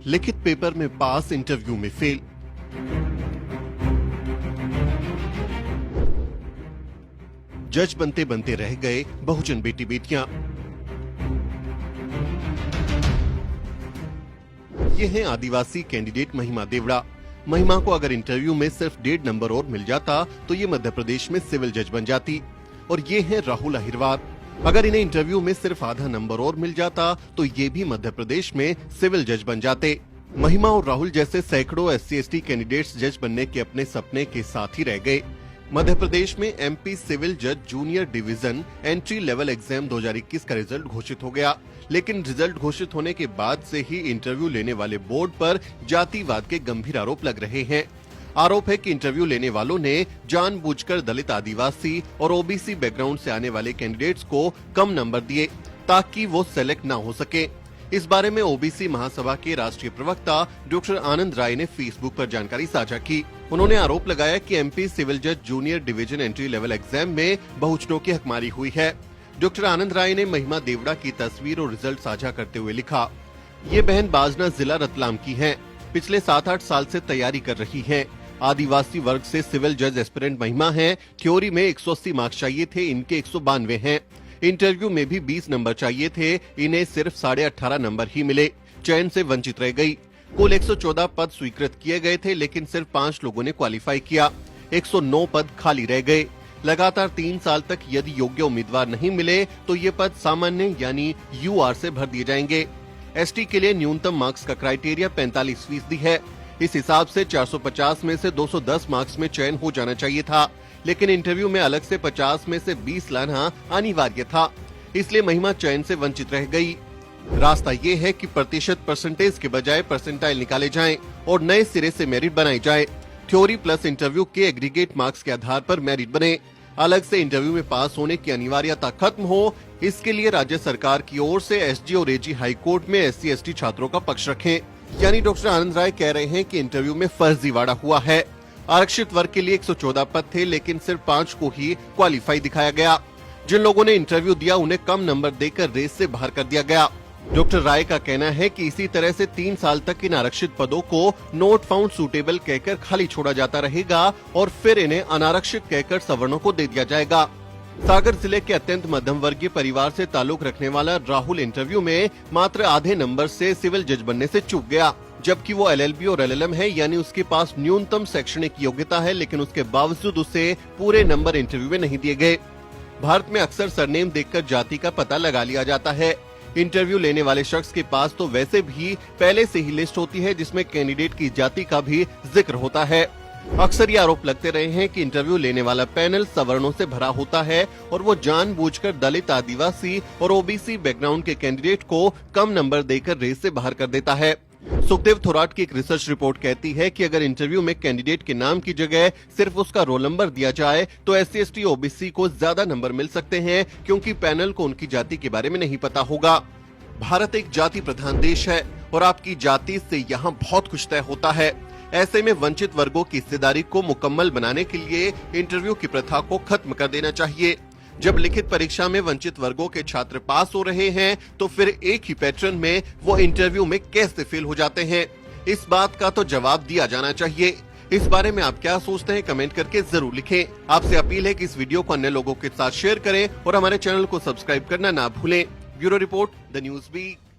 लिखित पेपर में पास, इंटरव्यू में फेल। जज बनते बनते रह गए बहुजन बेटी बेटियां। ये हैं आदिवासी कैंडिडेट महिमा देवड़ा। महिमा को अगर इंटरव्यू में सिर्फ 1.5 नंबर और मिल जाता तो ये मध्य प्रदेश में सिविल जज बन जाती। और ये हैं राहुल अहिरवार। अगर इन्हें इंटरव्यू में सिर्फ आधा नंबर और मिल जाता तो ये भी मध्य प्रदेश में सिविल जज बन जाते। महिमा और राहुल जैसे सैकड़ों SC/ST कैंडिडेट्स जज बनने के अपने सपने के साथ ही रह गए। मध्य प्रदेश में MP सिविल जज junior division entry level exam 2021 का रिजल्ट घोषित हो गया, लेकिन रिजल्ट घोषित होने के बाद से ही इंटरव्यू लेने वाले बोर्ड पर जातिवाद के गंभीर आरोप लग रहे हैं। आरोप है कि इंटरव्यू लेने वालों ने जानबूझकर दलित, आदिवासी और OBC बैकग्राउंड से आने वाले कैंडिडेट्स को कम नंबर दिए ताकि वो सेलेक्ट ना हो सके। इस बारे में OBC महासभा के राष्ट्रीय प्रवक्ता डॉक्टर आनंद राय ने फेसबुक पर जानकारी साझा की। उन्होंने आरोप लगाया कि MP सिविल जज junior division entry level exam में बहुजनों की हकमारी हुई है। डॉक्टर आनंद राय ने महिमा देवड़ा की तस्वीर और रिजल्ट साझा करते हुए लिखा, ये बहन बाजना जिला रतलाम की है। पिछले 7-8 साल से तैयारी कर रही है। आदिवासी वर्ग से सिविल जज एस्पिरेंट महिमा है। थ्योरी में 180 मार्क्स चाहिए थे, इनके 192 हैं। इंटरव्यू में भी 20 नंबर चाहिए थे, इन्हें सिर्फ 18.5 नंबर ही मिले। चयन से वंचित रह गई। कुल 114 पद स्वीकृत किए गए थे, लेकिन सिर्फ 5 लोगों ने क्वालिफाई किया। 109 पद खाली रह गए। लगातार 3 साल तक यदि योग्य उम्मीदवार नहीं मिले तो ये पद सामान्य यानी UR से भर दिए जाएंगे। ST के लिए न्यूनतम मार्क्स का क्राइटेरिया 45% है। इस हिसाब से 450 में से 210 मार्क्स में चयन हो जाना चाहिए था, लेकिन इंटरव्यू में अलग से 50 में से 20 लाना अनिवार्य था, इसलिए महिमा चयन से वंचित रह गई। रास्ता ये है कि परसेंटेज के बजाय परसेंटाइल निकाले जाएं और नए सिरे से मेरिट बनाई जाए। थ्योरी प्लस इंटरव्यू के एग्रीगेट मार्क्स के आधार पर मेरिट बने। अलग से इंटरव्यू में पास होने की अनिवार्यता खत्म हो, इसके लिए राज्य सरकार की ओर से SG और AG हाई कोर्ट में SC/ST छात्रों का पक्ष रखें। यानी डॉक्टर आनंद राय कह रहे हैं कि इंटरव्यू में फर्जीवाड़ा हुआ है। आरक्षित वर्ग के लिए 114 पद थे, लेकिन सिर्फ 5 को ही क्वालिफाई दिखाया गया। जिन लोगों ने इंटरव्यू दिया उन्हें कम नंबर देकर रेस से बाहर कर दिया गया। डॉक्टर राय का कहना है कि इसी तरह से 3 साल तक इन आरक्षित पदों को नॉट फाउंड सूटेबल कहकर खाली छोड़ा जाता रहेगा और फिर इन्हें अनारक्षित कहकर सवर्णों को दे दिया जाएगा। सागर जिले के अत्यंत मध्यम वर्गीय परिवार से ताल्लुक रखने वाला राहुल इंटरव्यू में मात्र आधे नंबर से सिविल जज बनने से चूक गया, जबकि वो LLB और LLM है, यानी उसके पास न्यूनतम शैक्षणिक योग्यता है, लेकिन उसके बावजूद उसे पूरे नंबर इंटरव्यू में नहीं दिए गए। भारत में अक्सर सरनेम देखकर जाति का पता लगा लिया जाता है। इंटरव्यू लेने वाले शख्स के पास तो वैसे भी पहले से ही लिस्ट होती है, जिसमें कैंडिडेट की जाति का भी जिक्र होता है। अक्सर ये आरोप लगते रहे हैं कि इंटरव्यू लेने वाला पैनल सवर्णों से भरा होता है और वो जानबूझकर दलित, आदिवासी और OBC बैकग्राउंड के कैंडिडेट को कम नंबर देकर रेस से बाहर कर देता है। सुखदेव थोराट की एक रिसर्च रिपोर्ट कहती है कि अगर इंटरव्यू में कैंडिडेट के नाम की जगह सिर्फ उसका रोल नंबर दिया जाए तो SC/ST OBC को ज्यादा नंबर मिल सकते हैं, क्योंकि पैनल को उनकी जाति के बारे में नहीं पता होगा। भारत एक जाति प्रधान देश है और आपकी जाति से यहाँ बहुत कुछ तय होता है। ऐसे में वंचित वर्गों की हिस्सेदारी को मुकम्मल बनाने के लिए इंटरव्यू की प्रथा को खत्म कर देना चाहिए। जब लिखित परीक्षा में वंचित वर्गों के छात्र पास हो रहे हैं तो फिर एक ही पैटर्न में वो इंटरव्यू में कैसे फेल हो जाते हैं, इस बात का तो जवाब दिया जाना चाहिए। इस बारे में आप क्या सोचते हैं, कमेंट करके जरूर लिखें। आपसे अपील है कि इस वीडियो को अन्य लोगों के साथ शेयर करें और हमारे चैनल को सब्सक्राइब करना ना भूलें। Bureau report, the news beat.